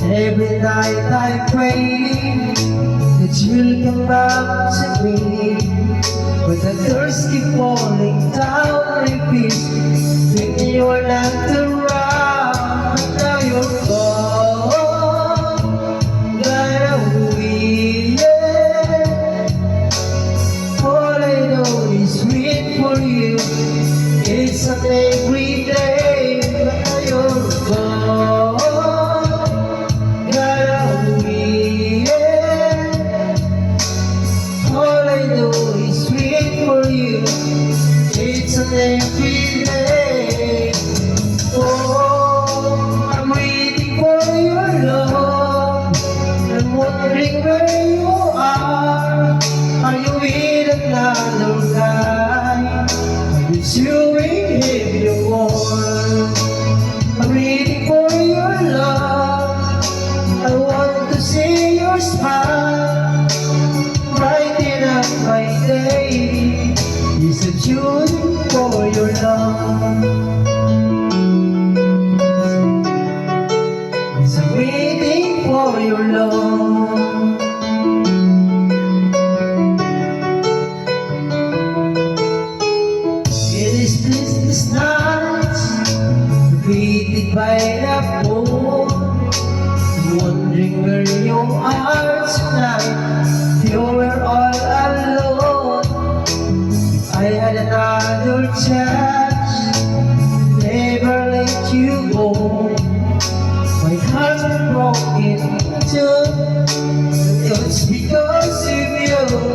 Every night I pray that you'll come back to me, but the thirst keep falling down repeat when you're not around. But now you're gone, gone away, yeah. All I know is wait for you. It's an everyday, but now you're gone. Every day, oh, I'm waiting for your love. I'm wondering where you are. Are you with another guy? Are you chewing him your warm? I'm waiting for your love. I want to see your smile, brighten up my day. Is it you? For your love, I'm waiting for your love. It is this night, greeted by the moon, wondering where you are tonight. You were all alone. I had another chance, never let you go. My heart broke in two, it's because of you.